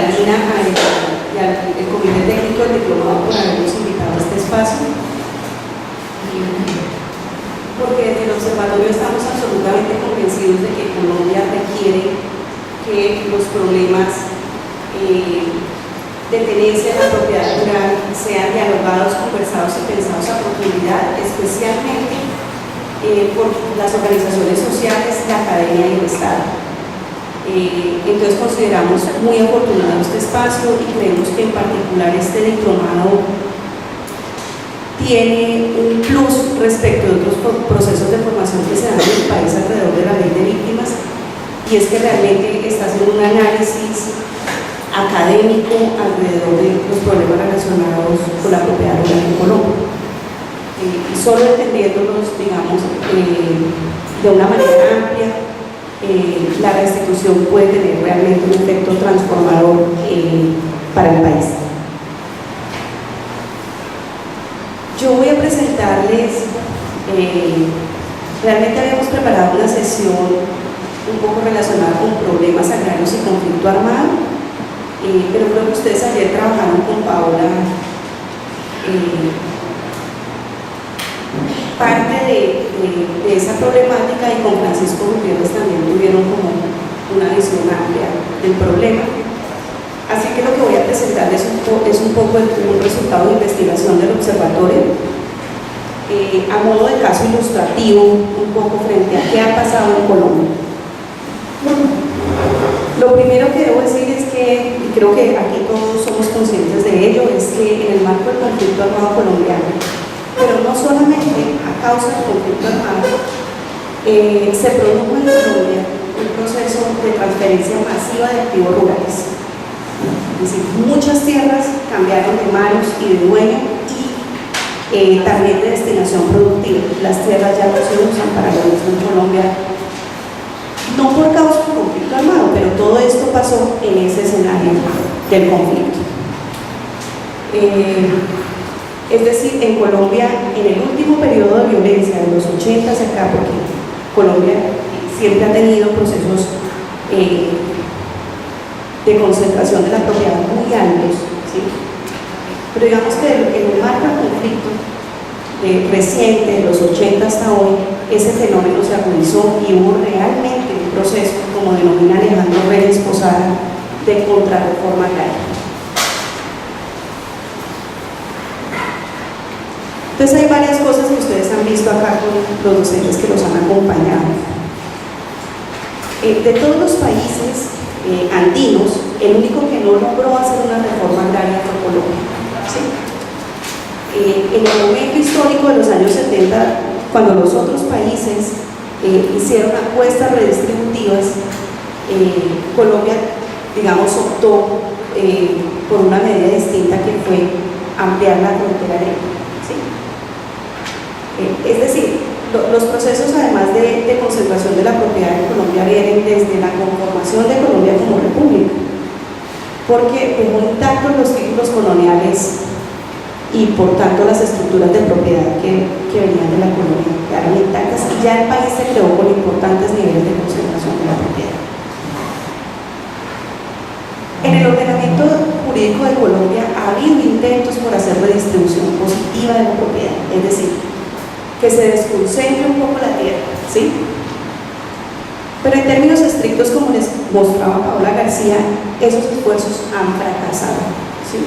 Catalina y al Comité Técnico del Diplomado por habernos invitado a este espacio, porque desde el observatorio estamos absolutamente convencidos de que Colombia requiere que los problemas de tenencia de la propiedad rural sean dialogados, conversados y pensados a profundidad, especialmente por las organizaciones sociales, la academia y el Estado. Entonces consideramos muy afortunado este espacio y creemos que en particular este diplomado tiene un plus respecto de otros procesos de formación que se dan en el país alrededor de la ley de víctimas, y es que realmente está haciendo un análisis académico alrededor de los problemas relacionados con la propiedad rural en Colombia. Y solo entendiéndolos, digamos, de una manera amplia, la restitución puede tener realmente un efecto transformador para el país. Yo voy a presentarles, realmente habíamos preparado una sesión un poco relacionada con problemas agrarios y conflicto armado, pero creo que ustedes ayer trabajaron con Paola parte de esa problemática, y con Francisco Gutiérrez también tuvieron como una visión amplia del problema. Así que lo que voy a presentarles es un poco un resultado de investigación del observatorio, a modo de caso ilustrativo, un poco frente a qué ha pasado en Colombia. Lo primero que debo decir es que, y creo que aquí todos somos conscientes de ello, es que en el marco del conflicto armado colombiano, pero no solamente a causa del conflicto armado, se produjo en Colombia un proceso de transferencia masiva de activos rurales. Es decir, muchas tierras cambiaron de manos y de dueño, y también de destinación productiva. Las tierras ya no se usan para lo mismo en Colombia, no por causa del conflicto armado, pero todo esto pasó en ese escenario del conflicto. Es decir, en Colombia, en el último periodo de violencia, de los 80 hacia acá, porque Colombia siempre ha tenido procesos de concentración de la propiedad muy altos, ¿sí? Pero digamos que en el marco del conflicto reciente, de los 80 hasta hoy, ese fenómeno se agudizó y hubo realmente un proceso, como denomina Alejandro Reyes Posada, de contrarreforma agraria. Entonces hay varias cosas que ustedes han visto acá con los docentes que los han acompañado. De todos los países andinos, el único que no logró hacer una reforma agraria fue Colombia, ¿sí? En el momento histórico de los años 70, cuando los otros países hicieron apuestas redistributivas, Colombia, digamos, optó por una medida distinta, que fue ampliar la frontera agrícola. Es decir, los procesos, además de concentración de la propiedad en Colombia, vienen desde la conformación de Colombia como república, porque dejó intactos los títulos coloniales y por tanto las estructuras de propiedad que venían de la colonia quedaron intactas, y ya el país se creó con importantes niveles de concentración de la propiedad. En el ordenamiento jurídico de Colombia ha habido intentos por hacer redistribución positiva de la propiedad, es decir, que se desconcentre un poco la tierra, ¿sí? Pero en términos estrictos, como les mostraba Paola García, esos esfuerzos han fracasado, ¿sí?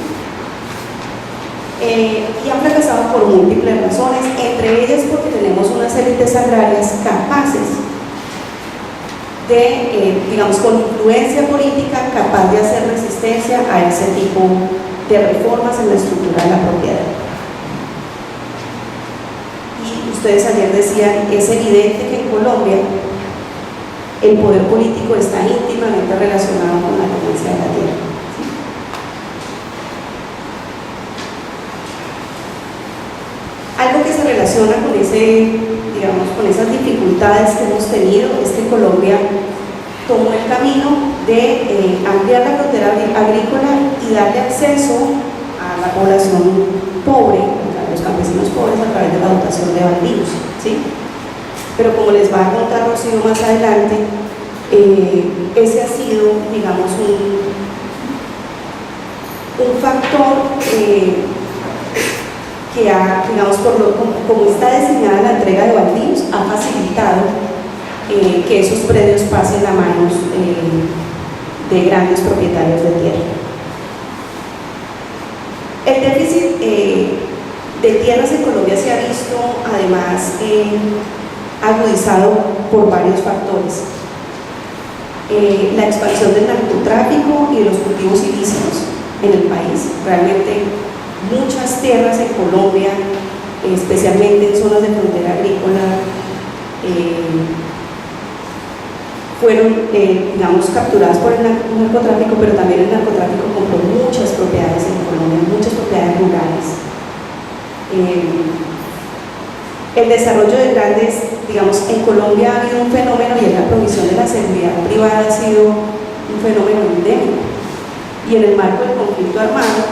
Y han fracasado por múltiples razones, entre ellas porque tenemos unas élites agrarias capaces de, digamos, con influencia política, capaz de hacer resistencia a ese tipo de reformas en la estructura de la propiedad. Y ustedes ayer decían, es evidente que en Colombia el poder político está íntimamente relacionado con la tenencia de la tierra. Algo que se relaciona con con esas dificultades que hemos tenido es que Colombia tomó el camino de ampliar la frontera agrícola y darle acceso a la población pobre, a los campesinos pobres, a través de la dotación de baldíos, ¿sí? Pero como les va a contar Rocío más adelante, ese ha sido, digamos, un factor que ha, digamos, como está designada la entrega de baldíos, ha facilitado que esos predios pasen a manos de grandes propietarios de tierra. El déficit de tierras en Colombia se ha visto además agudizado por varios factores. La expansión del narcotráfico y de los cultivos ilícitos en el país. Realmente muchas tierras en Colombia, especialmente en zonas de frontera agrícola, fueron, digamos, capturadas por el narcotráfico, pero también el narcotráfico compró muchas propiedades en Colombia, muchas propiedades rurales. El desarrollo de grandes, digamos, en Colombia ha habido un fenómeno y en la provisión de la seguridad privada ha sido un fenómeno endémico. Y en el marco del conflicto armado,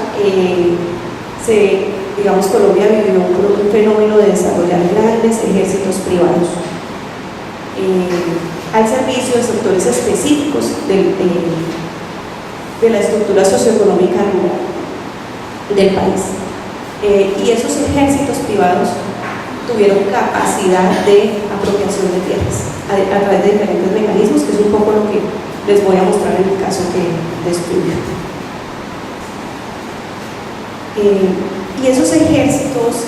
digamos, Colombia vivió un fenómeno de desarrollar grandes ejércitos privados al servicio de sectores específicos de la estructura socioeconómica rural del país. Y esos ejércitos privados tuvieron capacidad de apropiación de tierras a través de diferentes mecanismos, que es un poco lo que les voy a mostrar en el caso que describí. Y esos ejércitos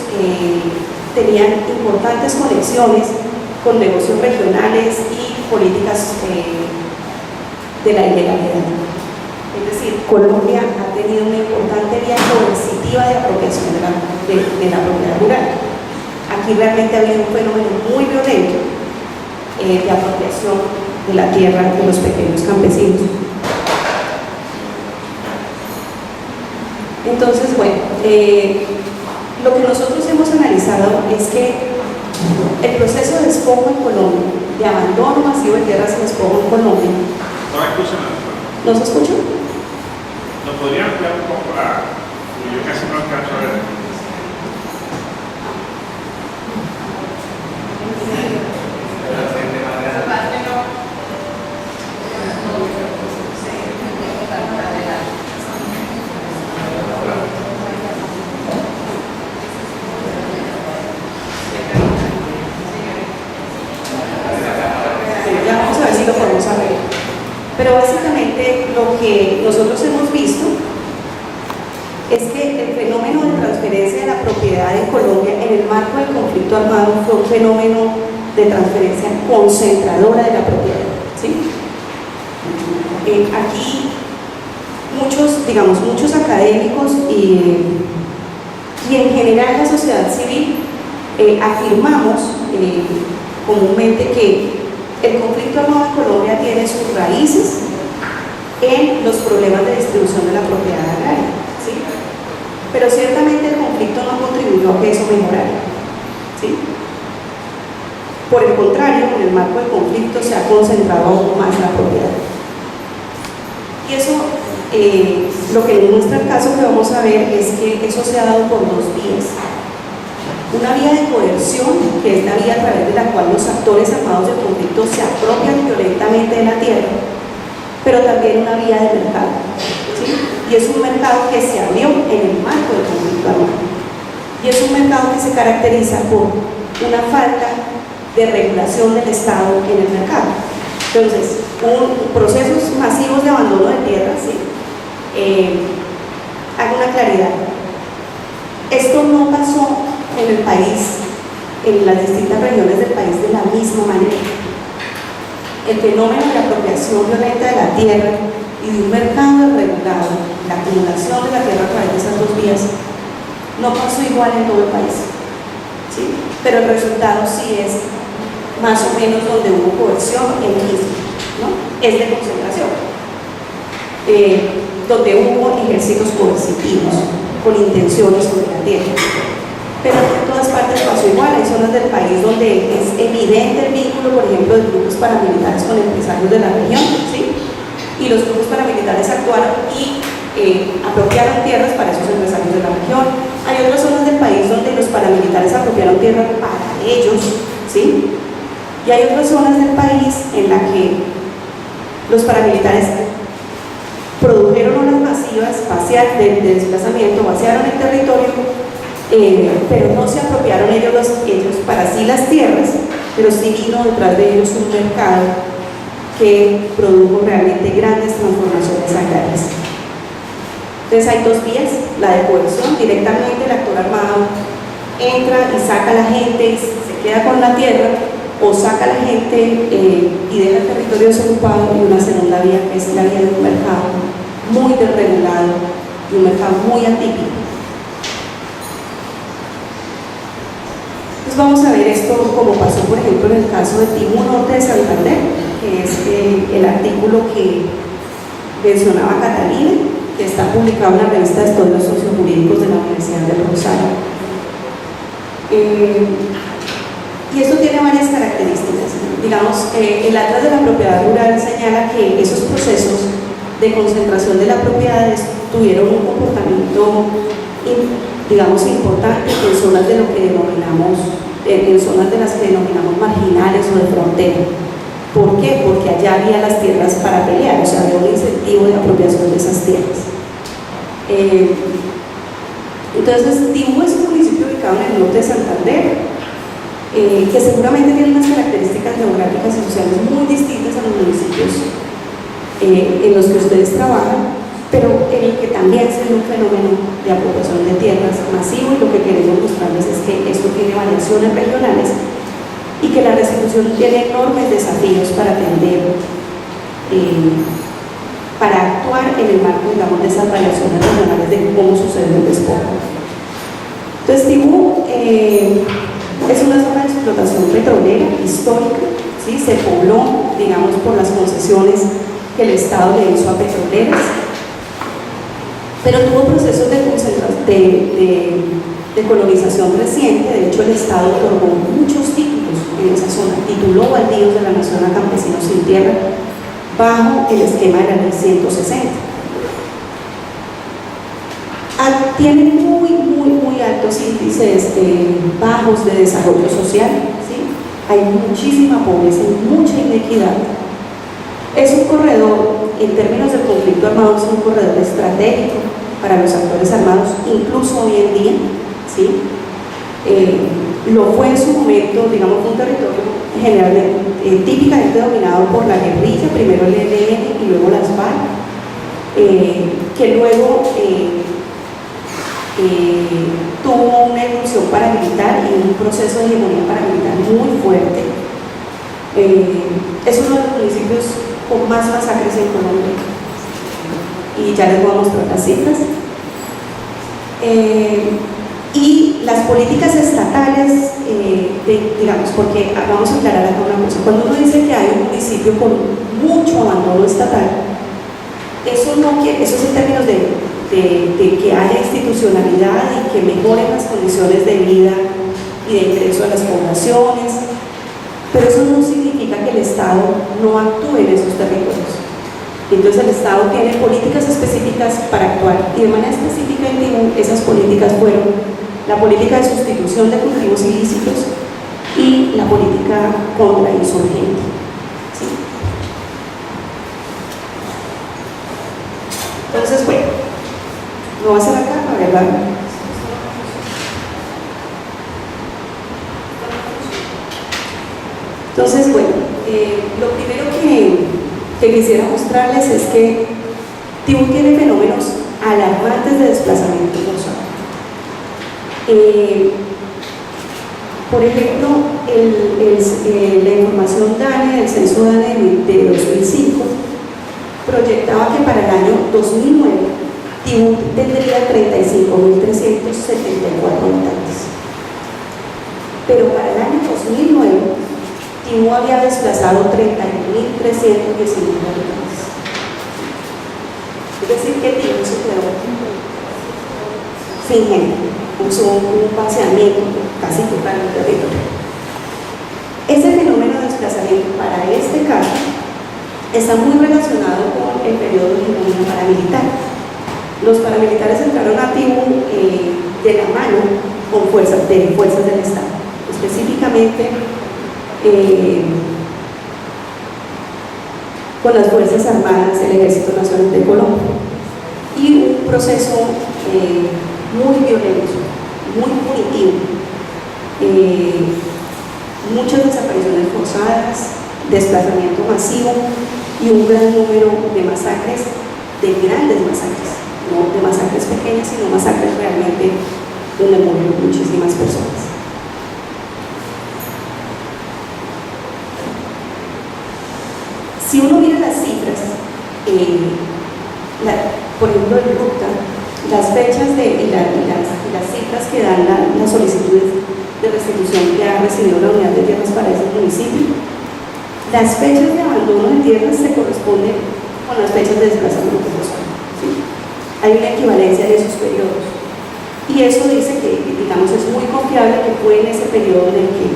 tenían importantes conexiones con negocios regionales y políticas de la ilegalidad. Es decir, Colombia ha tenido una importante vía coercitiva de apropiación de la propiedad rural. Aquí realmente ha habido un fenómeno muy violento de apropiación de la tierra de los pequeños campesinos. Entonces, bueno, lo que nosotros hemos analizado es que el proceso de despojo en Colombia, de abandono masivo de tierras y despojo en Colombia. ¿No se escucha? ¿Nos podrían ampliar un poco yo casi no alcanzo a ver? Ya vamos a ver si lo podemos saber. Pero básicamente lo que nosotros hemos visto es que el fenómeno de transferencia de la propiedad en Colombia en el marco del conflicto armado fue un fenómeno de transferencia concentradora de la propiedad, ¿sí? Aquí muchos académicos y en general la sociedad civil afirmamos comúnmente que el conflicto armado en Colombia tiene sus raíces en los problemas de distribución de la propiedad agraria, ¿sí? Pero ciertamente el conflicto no contribuyó a que eso mejorara, ¿sí? Por el contrario, en el marco del conflicto se ha concentrado aún más la propiedad. Y eso, lo que muestra el caso que vamos a ver es que eso se ha dado por dos vías. Una vía de coerción, que es la vía a través de la cual los actores armados del conflicto se apropian violentamente de la tierra, pero también una vía de mercado, ¿sí? Y es un mercado que se abrió en el marco del conflicto armado. Y es un mercado que se caracteriza por una falta de regulación del Estado en el mercado. Entonces, procesos masivos de abandono de tierras, ¿sí? Hago una claridad. Esto no pasó en el país, en las distintas regiones del país de la misma manera. El fenómeno de la apropiación violenta de la tierra y de un mercado regulado, la acumulación de la tierra a través de esas dos vías, no pasó igual en todo el país, ¿sí? Pero el resultado sí es más o menos donde hubo coerción, el mismo, ¿no? Es de concentración, donde hubo ejércitos coercitivos con intenciones sobre la tierra. Pero en todas partes pasó igual. Hay zonas del país donde es evidente el vínculo, por ejemplo, de grupos paramilitares con empresarios de la región, ¿sí? Y los grupos paramilitares actuaron y apropiaron tierras para esos empresarios de la región. Hay otras zonas del país donde los paramilitares apropiaron tierras para ellos, ¿sí? Y hay otras zonas del país en las que los paramilitares produjeron horas masivas, de desplazamiento, vaciaron el territorio, pero no se apropiaron ellos para sí las tierras, pero sí vino detrás de ellos un mercado que produjo realmente grandes transformaciones agrarias. Entonces hay dos vías: la de coerción, directamente el actor armado entra y saca a la gente y se queda con la tierra, o saca a la gente y deja el territorio desocupado, y una segunda vía que es la vía de un mercado muy desregulado y un mercado muy atípico. Entonces vamos a ver esto como pasó por ejemplo en el caso de Tibú Norte de Santander, que es el artículo que mencionaba Catalina, que está publicado en la revista de Estudios Sociojurídicos de la Universidad del Rosario. Y esto tiene varias características. Digamos, el Atlas de la Propiedad Rural señala que esos procesos de concentración de las propiedades tuvieron un comportamiento, digamos, importante en zonas de lo que denominamos, en zonas de las que denominamos marginales o de frontera. ¿Por qué? Porque allá había las tierras para pelear, o sea, había un incentivo de apropiación de esas tierras. Entonces, Tibú es un municipio ubicado en el norte de Santander, que seguramente tiene unas características geográficas y sociales muy distintas a los municipios en los que ustedes trabajan, pero en el que también se ve un fenómeno de apropiación de tierras masivo, y lo que queremos mostrarles es que esto tiene variaciones regionales y que la restitución tiene enormes desafíos para atender, para actuar en el marco, digamos, de esas variaciones regionales de cómo sucede el despojo. Entonces, Tibú es una zona de explotación petrolera histórica, ¿sí? Se pobló, digamos, por las concesiones que el Estado le hizo a petroleras, pero tuvo procesos de colonización reciente. De hecho, el Estado otorgó muchos títulos en esa zona, tituló baldíos de la nación a campesinos sin tierra bajo el esquema de la ley 160. Tiene muy altos índices bajos de desarrollo social, ¿sí? Hay muchísima pobreza y mucha inequidad. Es un corredor, en términos del conflicto armado, es un corredor estratégico para los actores armados, incluso hoy en día, ¿sí? Lo fue en su momento, digamos, un territorio generalmente, típicamente dominado por la guerrilla, primero el ELN y luego las FARC, que luego tuvo una evolución paramilitar y un proceso de hegemonía paramilitar muy fuerte. Es uno de los municipios con más masacres en Colombia, y ya les voy a mostrar las cifras. Y las políticas estatales, digamos, porque vamos a aclarar acá una cosa: cuando uno dice que hay un municipio con mucho abandono estatal, eso es en términos de que haya institucionalidad y que mejoren las condiciones de vida y de ingreso de las poblaciones, pero eso no significa que el Estado no actúe en esos territorios. Entonces el Estado tiene políticas específicas para actuar, y de manera específica en Tibú esas políticas fueron la política de sustitución de cultivos ilícitos y la política contra insurgente. ¿Sí? Entonces, bueno, lo voy a hacer acá, la verdad. Entonces, bueno, lo primero que quisiera mostrarles es que Tibú tiene fenómenos alarmantes de desplazamiento forzado. Por ejemplo, la información DANE, del censo DANE de 2005, proyectaba que para el año 2009 Tibú tendría 35.374 habitantes, pero para el año 2009 Tibú había desplazado 31.319 habitantes. Es decir, que Tibú se quedó sin gente, puso un vaciamiento casi total del territorio. Ese fenómeno de desplazamiento para este caso está muy relacionado con el periodo de hegemonía paramilitar. Los paramilitares entraron a Tibú de la mano con fuerzas del Estado, específicamente con las Fuerzas Armadas del Ejército Nacional de Colombia, y un proceso muy violento, muy punitivo, muchas desapariciones forzadas, desplazamiento masivo y un gran número de masacres, de grandes masacres, no de masacres pequeñas, sino masacres realmente donde murieron muchísimas personas. Si uno mira las cifras, por ejemplo en RUCTA, las fechas y las cifras que dan las solicitudes de restitución que ha recibido la unidad de tierras para ese municipio, las fechas de abandono de tierras se corresponden con las fechas de desplazamiento forzado, ¿sí? Hay una equivalencia en esos periodos y eso dice que, digamos, es muy confiable que fue en ese periodo en el que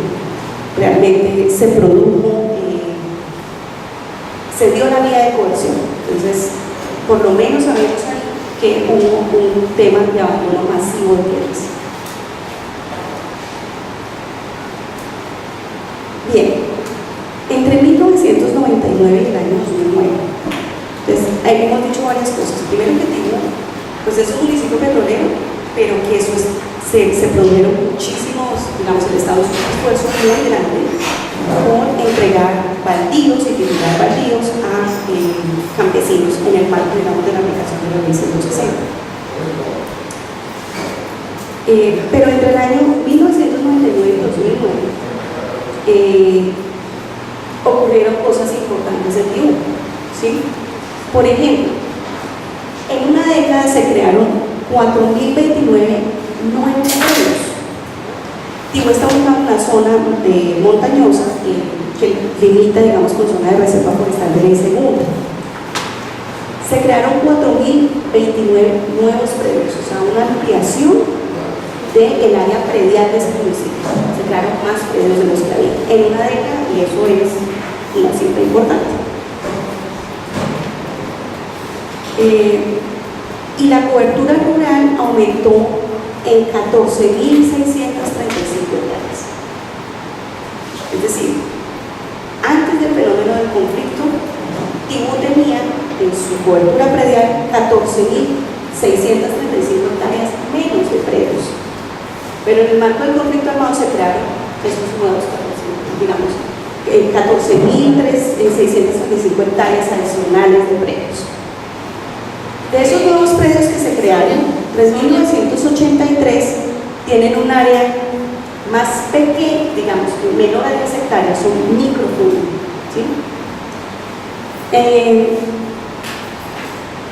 realmente se produjo, se dio la vía de coerción. Entonces, por lo menos sabemos que hubo un tema de abandono masivo de tierras. Bien, entre 1999 y el año 2009, entonces ahí hemos dicho varias cosas. Primero que Tibú, pues es un municipio petrolero, pero que eso se produjeron muchísimos, digamos, el Estado hizo un esfuerzo muy grande por entregar baldíos y titular baldíos a campesinos en el marco, digamos, de la aplicación de la ley 160. Pero entre el año 1999 y 2009 ocurrieron cosas importantes en Tibú, ¿sí? Por ejemplo, en una década se crearon 4.029 nuevos pueblos. Tibú está ubicado en una zona montañosa que limita, digamos, con zona de reserva forestal de ley segunda. Se crearon 4.029 nuevos predios, o sea, una ampliación del área predial de ese municipio. Se crearon más predios de los que había en una década y eso es una cifra importante. Y la cobertura rural aumentó en 14.635 hectáreas. Es decir, antes del fenómeno del conflicto, Tibú tenía en su cobertura predial 14.635 hectáreas menos de predios. Pero en el marco del conflicto armado se crearon esos nuevos 14.635 hectáreas adicionales de predios. De esos nuevos predios que se crearon, 3.983 tienen un área más pequeña, digamos, menor a 10 hectáreas, son microfundios, ¿sí?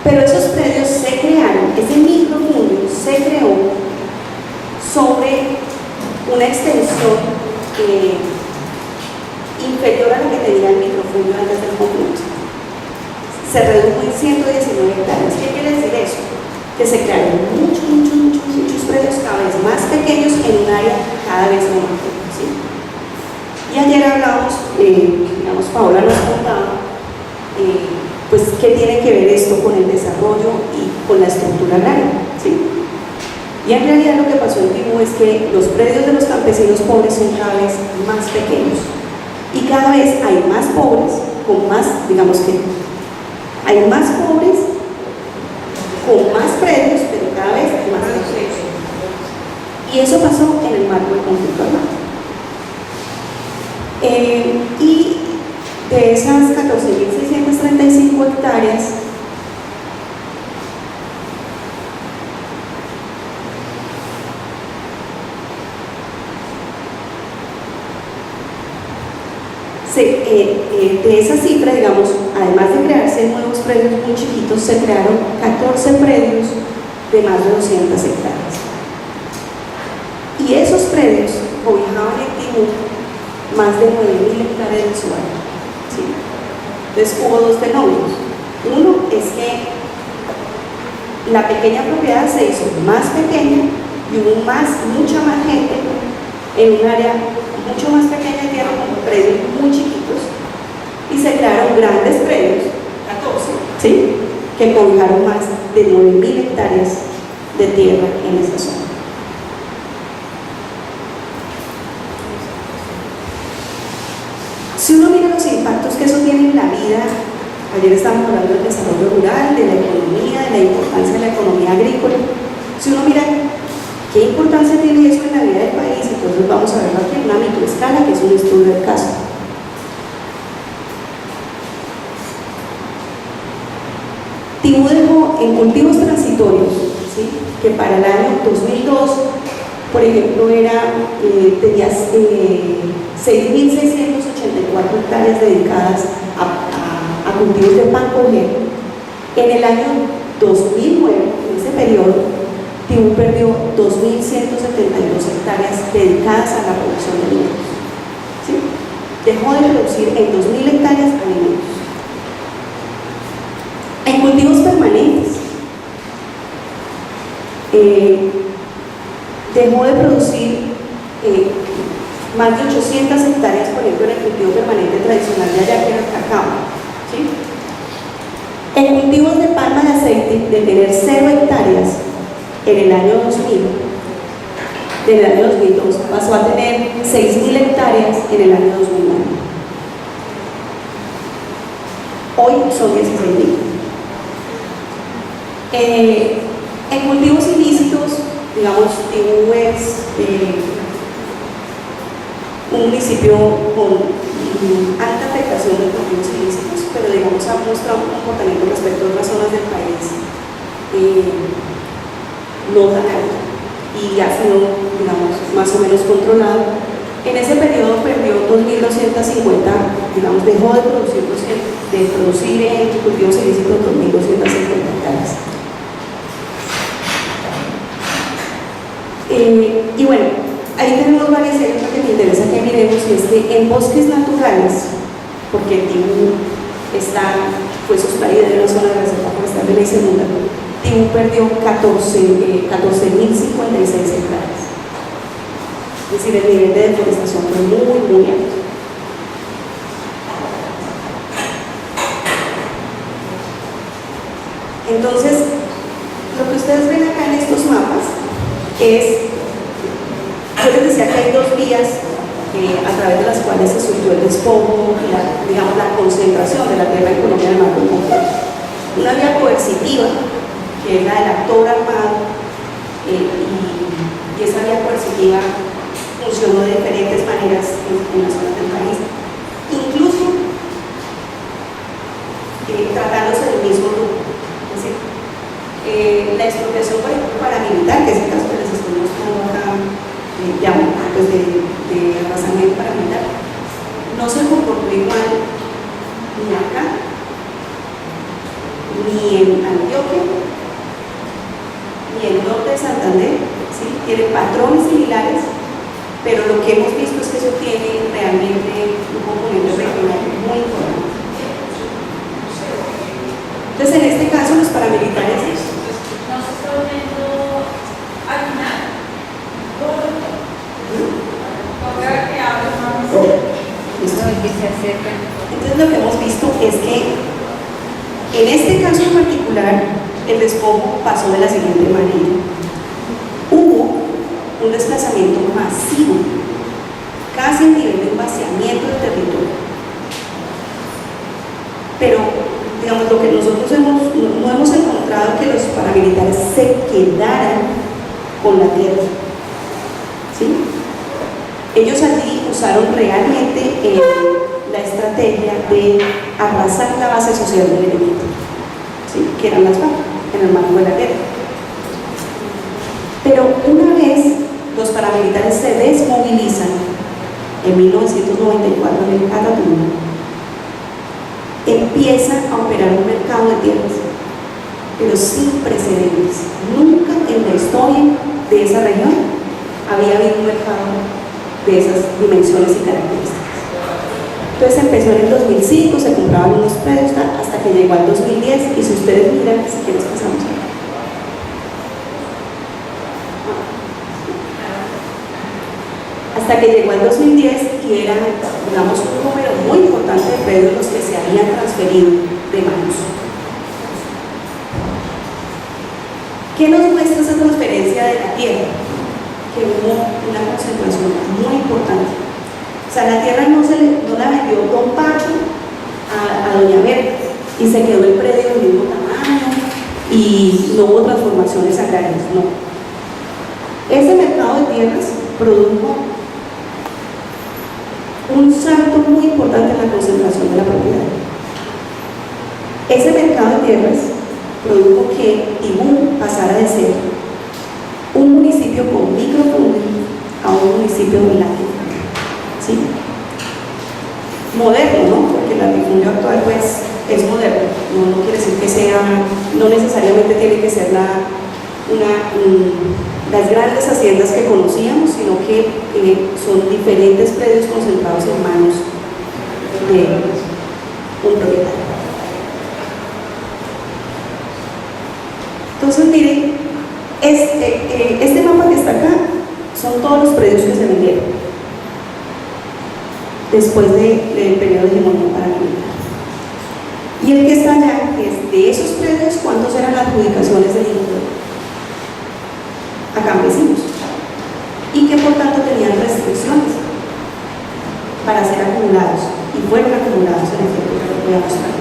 Pero esos predios se crearon, ese microfundio se creó sobre una extensión inferior a la que tenía el microfundio antes del conflicto. Se redujo en 119 hectáreas. ¿Qué quiere decir eso? Que se crearon muchos predios cada vez más pequeños en un área cada vez más pequeña, ¿sí? Y ayer hablábamos, digamos, Paola nos contaba, pues, qué tiene que ver esto con el desarrollo y con la estructura agraria, ¿sí? Y en realidad lo que pasó en Tibú es que los predios de los campesinos pobres son cada vez más pequeños y cada vez hay más pobres con más, digamos que hay más pobres con más predios, pero cada vez más pequeños. Y eso pasó en el marco del conflicto armado. Y de esas 14.635 hectáreas, de esa cifra, digamos, además de crearse nuevos predios muy chiquitos, se crearon 14 predios de más de 200 hectáreas. Y esos predios cobijaban en Tibú más de 9.000 hectáreas de su área, ¿sí? Entonces hubo dos fenómenos. Uno es que la pequeña propiedad se hizo más pequeña y hubo mucha más gente en un área mucho más pequeña de tierra con predios muy chiquitos y se crearon grandes predios, 14, ¿sí? Que cobijaron más de 9.000 hectáreas de tierra en esa zona. Si uno mira los impactos que eso tiene en la vida, ayer estábamos hablando del desarrollo rural, de la economía, de la importancia de la economía agrícola. Si uno mira qué importancia tiene eso en la vida del país, entonces vamos a verlo aquí en una microescala, que es un estudio del caso. Tibú dejó en cultivos transitorios, ¿sí?, que para el año 2002, por ejemplo, tenía 6.684 hectáreas dedicadas a cultivos de pan cojero. En el año 2009, en ese periodo, Tibú perdió 2.172 hectáreas dedicadas a la producción de alimentos. ¿Sí? Dejó de producir en 2.000 hectáreas alimentos. En cultivos permanentes, dejó de producir más de 800 hectáreas, por ejemplo, en el cultivo permanente tradicional de allá, que era el cacao. ¿Sí? En cultivos de palma de aceite, de tener 0 hectáreas en el año 2000, del año 2002, pasó a tener 6.000 hectáreas en el año 2009. Hoy son 16.000. En cultivos ilícitos, digamos, Tibú es un municipio con alta afectación de cultivos ilícitos, pero digamos ha mostrado un comportamiento respecto a otras zonas del país no tan alto y ha sido, digamos, más o menos controlado. En ese periodo perdió 2.250, digamos, dejó de producir en cultivos ilícitos 2.250 hectáreas. Y bueno, ahí tenemos varias ejemplos que me interesa que miremos, y es que en bosques naturales, porque Tibú fue sustraída de una zona de reserva forestal de ley segunda, Tibú perdió 14.056 hectáreas. Es decir, el nivel de deforestación fue muy, muy alto. Entonces, lo que ustedes ven acá en estos mapas es, yo les decía que hay dos vías a través de las cuales se surgió el despojo y digamos, la concentración de la tierra en Colombia en el marco completo. Una vía coercitiva, que es la del actor armado, y esa vía coercitiva funcionó de diferentes maneras en las zonas del país, incluso tratándose del mismo grupo. Es decir, la expropiación, por ejemplo, paramilitar, que es el caso que les estoy mostrando acá, pues de arrasamiento paramilitar, no se comportó igual ni acá, ni en Antioquia, ni en el norte de Santander. ¿Sí? Tiene patrones similares, pero lo que hemos visto es que eso tiene realmente un componente regional muy importante. Entonces, en este caso, los paramilitares no se está volviendo al final. Entonces, lo que hemos visto es que en este caso en particular el despojo pasó de la siguiente manera. Hubo un desplazamiento masivo, casi a nivel de un vaciamiento del territorio, pero digamos, lo que nosotros no hemos encontrado que los paramilitares se quedaran con la tierra. ¿Sí? Ellos allí usaron realmente la estrategia de arrasar la base social del enemigo, ¿sí? Que eran las FARC, en el marco de la guerra. Pero una vez los paramilitares se desmovilizan en 1994 en el Catatumbo, empieza a operar un mercado de tierras, pero sin precedentes. Nunca en la historia de esa región había habido un mercado de esas dimensiones y características. Entonces empezó en el 2005, se compraban unos predios hasta que llegó al 2010, y si ustedes miran, si quieres pasamos acá. Hasta que llegó al 2010 y era, digamos, un número muy importante de predios los que se habían transferido de manos. ¿Qué nos muestra esa transferencia de la tierra? Que hubo una concentración muy importante. O sea, la tierra no la vendió Don Pacho a Doña Berta y se quedó el predio del mismo tamaño y y no hubo transformaciones agrarias, no. Ese mercado de tierras produjo un salto muy importante en la concentración de la propiedad. Ese mercado de tierras produjo que Tibú pasara de ser un municipio con microfundio a un municipio de latifundio, ¿sí? Moderno, ¿no? Porque el latifundio actual pues es moderno, no quiere decir que sea, no necesariamente tiene que ser las grandes haciendas que conocíamos, sino que son diferentes predios concentrados en manos de un propietario. Entonces miren, este mapa que está acá son todos los predios que se vendieron después del periodo de hegemonía paramilitar. Y el que está allá es de esos predios, ¿cuántos eran las adjudicaciones del inmueble a campesinos? Y que por tanto tenían restricciones para ser acumulados, y fueron acumulados en efecto, que lo voy a mostrar.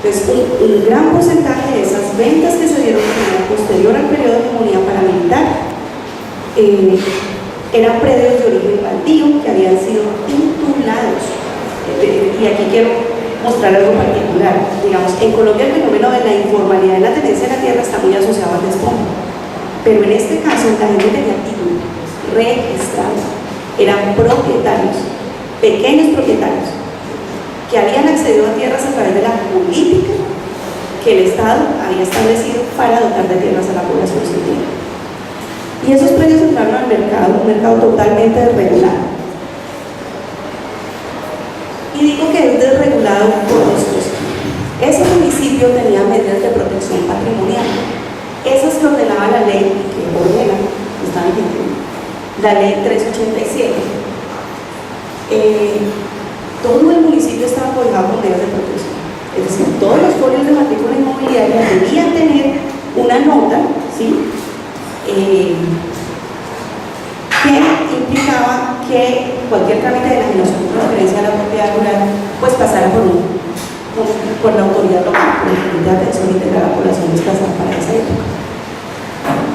Entonces, un gran porcentaje de esas ventas que se dieron posterior al periodo de hegemonía paramilitar eran predios de origen baldío que habían sido titulados. Y aquí quiero mostrar algo particular. Digamos, en Colombia el fenómeno de la informalidad en la tenencia de la tierra está muy asociado al despojo, pero en este caso la gente tenía título registrado, eran propietarios, pequeños propietarios, que habían accedido a tierras a través de la política que el Estado había establecido para dotar de tierras a la población sin tierra. Y esos predios entraron al mercado, un mercado totalmente desregulado. Y digo que es desregulado por dos cosas. Ese municipio tenía medidas de protección patrimonial. Esas que ordenaba la ley, que ordena, está vigente, la ley 387. Todo el municipio estaba cobijado con medidas de protección. Es decir, todos los folios de matrícula inmobiliaria debían tener una nota, ¿sí? Que implicaba que cualquier trámite de enajenación por transferencia de la propiedad rural pues pasara por la autoridad local, por el Comité de Atención Integral a la Población Desplazada para esa época.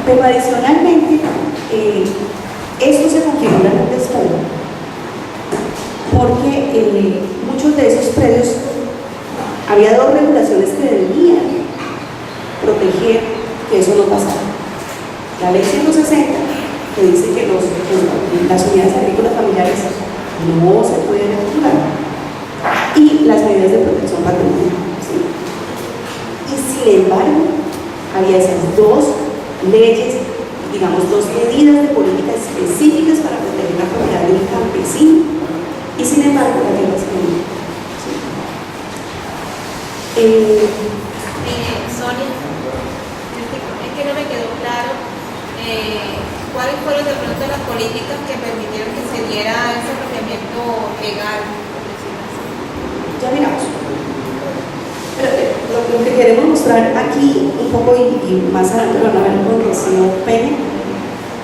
Pero adicionalmente, esto se configura en el despojo porque muchos de esos predios había dos regulaciones que debían proteger que eso no pasara. La ley 160, que dice que las unidades agrícolas familiares no se pueden ejecutar, y las medidas de protección patrimonial, ¿sí? Y sin embargo, había esas dos leyes, digamos, dos medidas de política específicas para proteger la propiedad del campesino, y sin embargo, la ley se venía. Sonia, es que no me quedó claro cuáles fueron de pronto las políticas que permitieron que se diera ese apropiamiento legal, por decirlo así. Ya miramos. Pero lo que queremos mostrar aquí un poco y más adelante lo van a ver con Rocío Peña,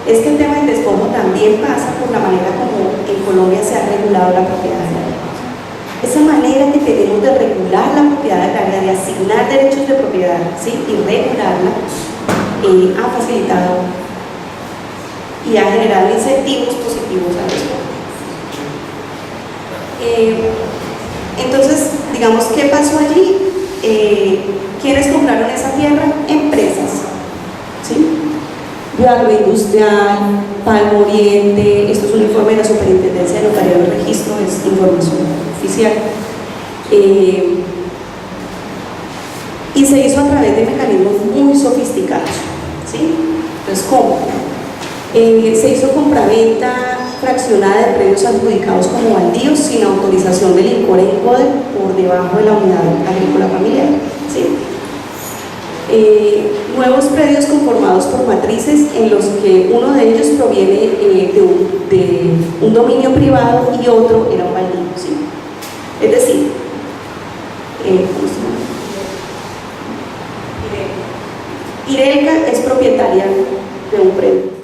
es que el tema del despojo también pasa por la manera como en Colombia se ha regulado la propiedad agraria. Esa manera que tenemos de regular la propiedad agraria, de asignar derechos de propiedad, ¿sí? Y regularla, ha facilitado y ha generado incentivos positivos al despojo. Entonces, digamos, ¿qué pasó allí? ¿Quiénes compraron esa tierra? Empresas, ¿sí? Agroindustrial, Palmo Oriente. Esto es un informe de la Superintendencia de Notaría del Registro, es información oficial. Y se hizo a través de mecanismos muy sofisticados, ¿sí? Entonces, ¿cómo? Se hizo compraventa fraccionada de predios adjudicados como baldíos sin autorización del INCODE por debajo de la unidad agrícola familiar, ¿sí? Nuevos predios conformados por matrices en los que uno de ellos proviene de un dominio privado y otro era un baldío, ¿sí? Es decir, Irelca es propietaria de un predio.